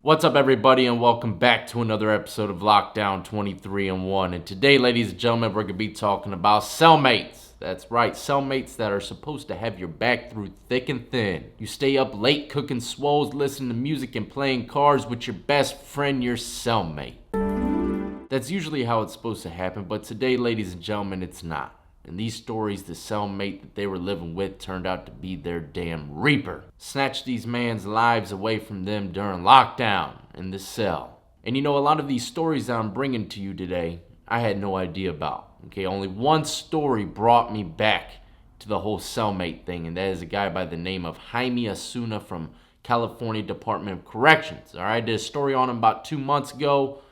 What's up, everybody, and welcome back to another episode of Lockdown 23-1. And today, ladies and gentlemen, we're going to be talking about cellmates. That's right, cellmates that are supposed to have your back through thick and thin. You stay up late cooking swoles, listening to music, and playing cards with your best friend, your cellmate. That's usually how it's supposed to happen, but today, ladies and gentlemen, it's not. In these stories, the cellmate that they were living with turned out to be their damn reaper. Snatched these man's lives away from them during lockdown in the cell. And you know, a lot of these stories that I'm bringing to you today, I had no idea about. Okay, only one story brought me back to the whole cellmate thing, and that is a guy by the name of Jaime Asuna from California Department of Corrections. All right, I did a story on him about 2 months ago.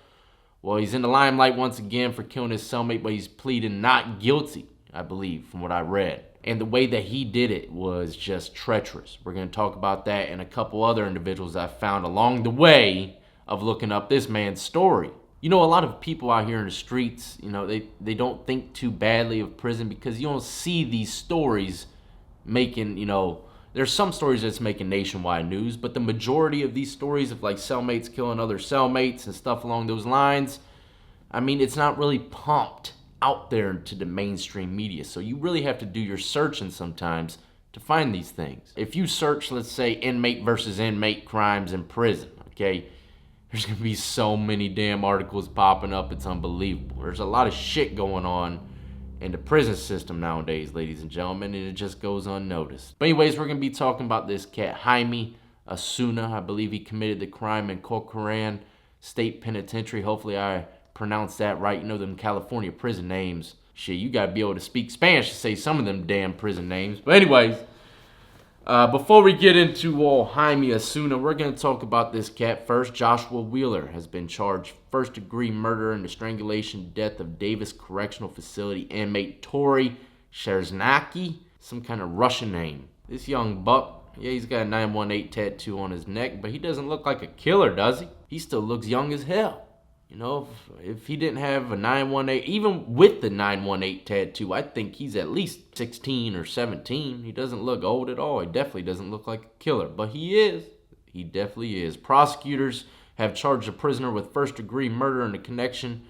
Well, he's in the limelight once again for killing his cellmate, but he's pleading not guilty, I believe, from what I read. And the way that he did it was just treacherous. We're going to talk about that and a couple other individuals I found along the way of looking up this man's story. You know, a lot of people out here in the streets, you know, they don't think too badly of prison because you don't see these stories making, you know, there's some stories that's making nationwide news, but the majority of these stories of like cellmates killing other cellmates and stuff along those lines, I mean, it's not really pumped out there to the mainstream media. So you really have to do your searching sometimes to find these things. If you search, let's say, inmate versus inmate crimes in prison, okay, there's going to be so many damn articles popping up. It's unbelievable. There's a lot of shit going on in the prison system nowadays, ladies and gentlemen, and it just goes unnoticed. But anyways, we're going to be talking about this cat, Jaime Asuna. I believe he committed the crime in Corcoran State Penitentiary. Hopefully I pronounced that right. You know them California prison names. Shit, you got to be able to speak Spanish to say some of them damn prison names. But anyways, before we get into Jaime Asuna, we're going to talk about this cat first. Joshua Wheeler has been charged first-degree murder and the strangulation death of Davis Correctional Facility inmate Tori Sherzhnaki, some kind of Russian name. This young buck, yeah, he's got a 918 tattoo on his neck, but he doesn't look like a killer, does he? He still looks young as hell. You know, if he didn't have a 918, even with the 918 tattoo, I think he's at least 16 or 17. He doesn't look old at all. He definitely doesn't look like a killer, but he is. He definitely is. Prosecutors have charged the prisoner with first-degree murder in connection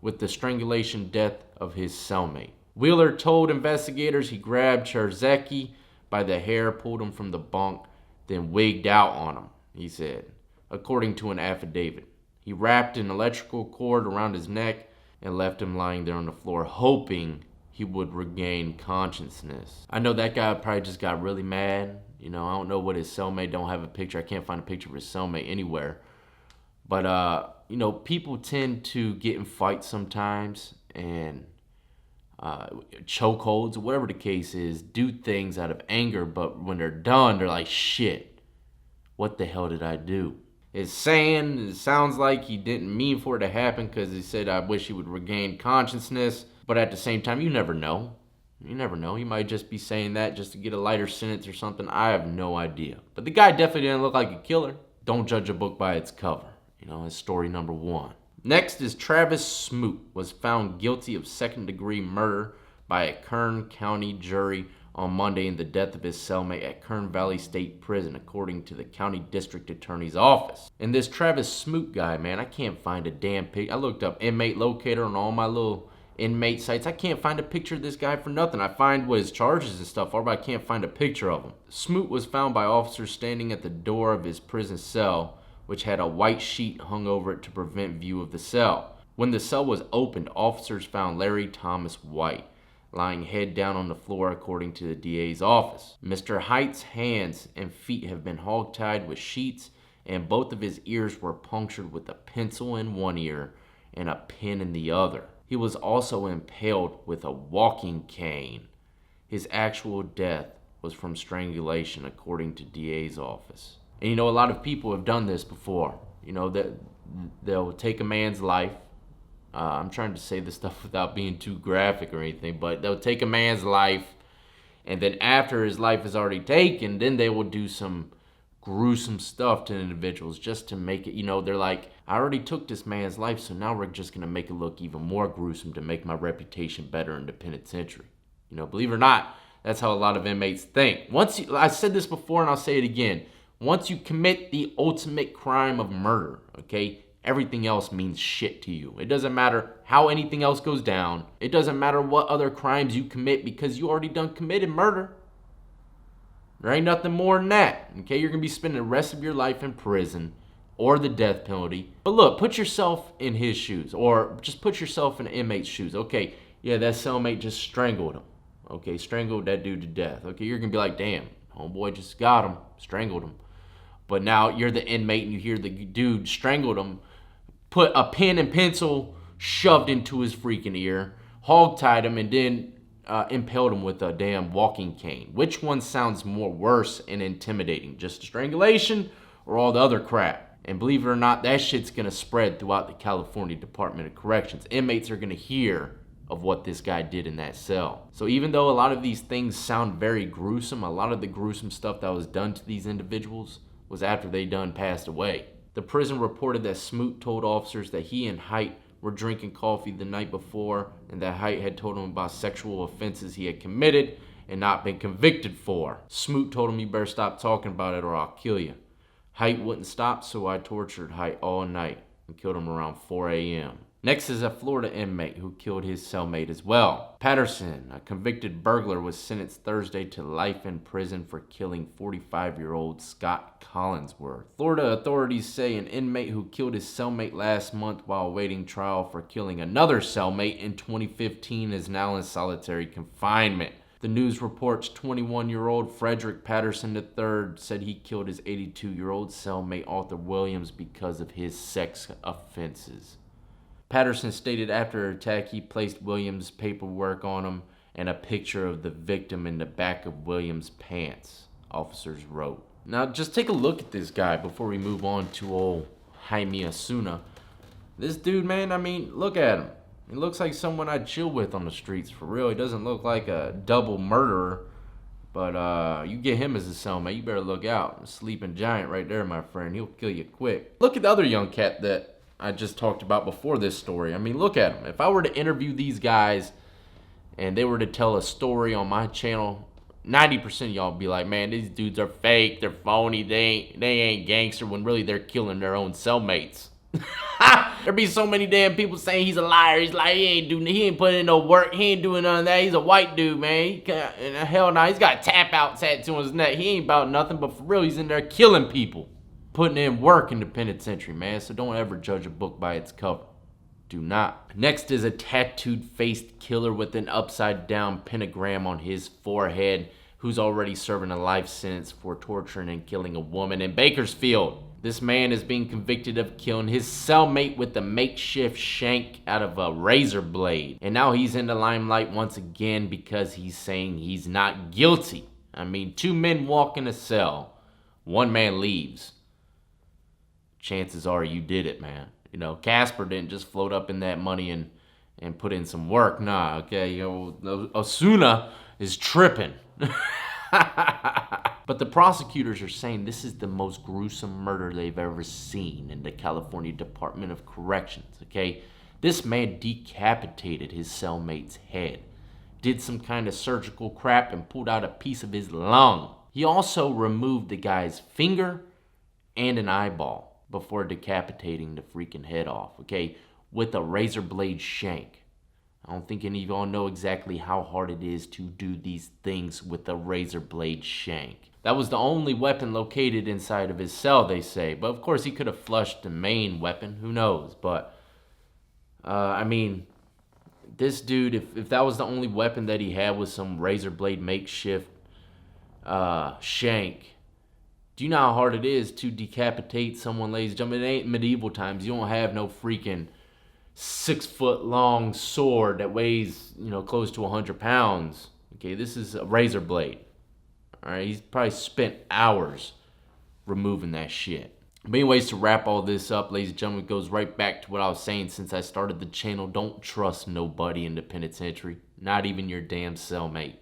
with the strangulation death of his cellmate. Wheeler told investigators he grabbed Sherzhnaki by the hair, pulled him from the bunk, then wigged out on him, he said, according to an affidavit. He wrapped an electrical cord around his neck and left him lying there on the floor, hoping he would regain consciousness. I know that guy probably just got really mad. You know, I don't know what his cellmate, don't have a picture. I can't find a picture of his cellmate anywhere. But, you know, people tend to get in fights sometimes and chokeholds, whatever the case is, do things out of anger. But when they're done, they're like, shit, what the hell did I do? It sounds like he didn't mean for it to happen because he said, I wish he would regain consciousness. But at the same time, you never know. You never know. He might just be saying that just to get a lighter sentence or something. I have no idea. But the guy definitely didn't look like a killer. Don't judge a book by its cover. You know, that's story number one. Next is Travis Smoot was found guilty of second-degree murder by a Kern County jury on Monday in the death of his cellmate at Kern Valley State Prison, according to the county district attorney's office. And this Travis Smoot guy, man, I can't find a damn picture. I looked up inmate locator on all my little inmate sites. I can't find a picture of this guy for nothing. I find what his charges and stuff are, but I can't find a picture of him. Smoot was found by officers standing at the door of his prison cell, which had a white sheet hung over it to prevent view of the cell. When the cell was opened, officers found Larry Thomas White lying head down on the floor, according to the DA's office. Mr. Hite's hands and feet have been hogtied with sheets, and both of his ears were punctured with a pencil in one ear and a pin in the other. He was also impaled with a walking cane. His actual death was from strangulation, according to DA's office. And you know, a lot of people have done this before. You know, that they'll take a man's life. I'm trying to say this stuff without being too graphic or anything, but they'll take a man's life, and then after his life is already taken, then they will do some gruesome stuff to individuals just to make it, you know, they're like, I already took this man's life, so now we're just going to make it look even more gruesome to make my reputation better in the penitentiary. You know, believe it or not, that's how a lot of inmates think. I said this before and I'll say it again. Once you commit the ultimate crime of murder, okay, everything else means shit to you. It doesn't matter how anything else goes down. It doesn't matter what other crimes you commit because you already done committed murder. There ain't nothing more than that, okay? You're going to be spending the rest of your life in prison or the death penalty. But look, put yourself in his shoes, or just put yourself in an inmate's shoes. Okay, yeah, that cellmate just strangled him. Okay, strangled that dude to death. Okay, you're going to be like, damn, homeboy just got him, strangled him. But now you're the inmate and you hear the dude strangled him, put a pen and pencil shoved into his freaking ear, hog-tied him, and then impaled him with a damn walking cane. Which one sounds more worse and intimidating? Just strangulation or all the other crap? And believe it or not, that shit's going to spread throughout the California Department of Corrections. Inmates are going to hear of what this guy did in that cell. So even though a lot of these things sound very gruesome, a lot of the gruesome stuff that was done to these individuals was after they done passed away. The prison reported that Smoot told officers that he and Height were drinking coffee the night before, and that Height had told him about sexual offenses he had committed and not been convicted for. Smoot told him, "You better stop talking about it or I'll kill you." Height wouldn't stop, so I tortured Height all night and killed him around 4 a.m. Next is a Florida inmate who killed his cellmate as well. Patterson, a convicted burglar, was sentenced Thursday to life in prison for killing 45-year-old Scott Collinsworth. Florida authorities say an inmate who killed his cellmate last month while awaiting trial for killing another cellmate in 2015 is now in solitary confinement. The news reports 21-year-old Frederick Patterson III said he killed his 82-year-old cellmate Arthur Williams because of his sex offenses. Patterson stated after an attack he placed Williams' paperwork on him and a picture of the victim in the back of Williams' pants, officers wrote. Now just take a look at this guy before we move on to old Jaime Asuna. This dude, man, I mean, look at him. He looks like someone I'd chill with on the streets, for real. He doesn't look like a double murderer, but you get him as a cellmate, you better look out. A sleeping giant right there, my friend. He'll kill you quick. Look at the other young cat that I just talked about before this story. I mean, look at them. If I were to interview these guys and they were to tell a story on my channel, 90% of y'all be like, man, these dudes are fake, they're phony, they ain't gangster, when really they're killing their own cellmates. There'd be so many damn people saying he's a liar. He's like, he ain't putting in no work, he ain't doing none of that. He's a white dude, man. Hell no, he's got a tap out tattoo on his neck. He ain't about nothing, but for real, he's in there killing people. Putting in work in the penitentiary, man. So don't ever judge a book by its cover. Do not. Next is a tattooed-faced killer with an upside-down pentagram on his forehead who's already serving a life sentence for torturing and killing a woman in Bakersfield. This man is being convicted of killing his cellmate with a makeshift shank out of a razor blade. And now he's in the limelight once again because he's saying he's not guilty. I mean, 2 men walk in a cell. 1 man leaves. Chances are you did it, man. You know, Casper didn't just float up in that money and put in some work. Nah, okay, you know, Asuna is tripping. But the prosecutors are saying this is the most gruesome murder they've ever seen in the California Department of Corrections, okay? This man decapitated his cellmate's head, did some kind of surgical crap, and pulled out a piece of his lung. He also removed the guy's finger and an eyeball before decapitating the freaking head off, okay, with a razor blade shank. I don't think any of y'all know exactly how hard it is to do these things with a razor blade shank. That was the only weapon located inside of his cell, they say, but of course he could have flushed the main weapon, who knows, but, I mean, this dude, if that was the only weapon that he had was some razor blade makeshift shank, do you know how hard it is to decapitate someone, ladies and gentlemen? It ain't medieval times. You don't have no freaking 6-foot-long sword that weighs, you know, close to 100 pounds. Okay, this is a razor blade. All right, he's probably spent hours removing that shit. But anyways, to wrap all this up, ladies and gentlemen, it goes right back to what I was saying since I started the channel. Don't trust nobody in the penitentiary, not even your damn cellmate.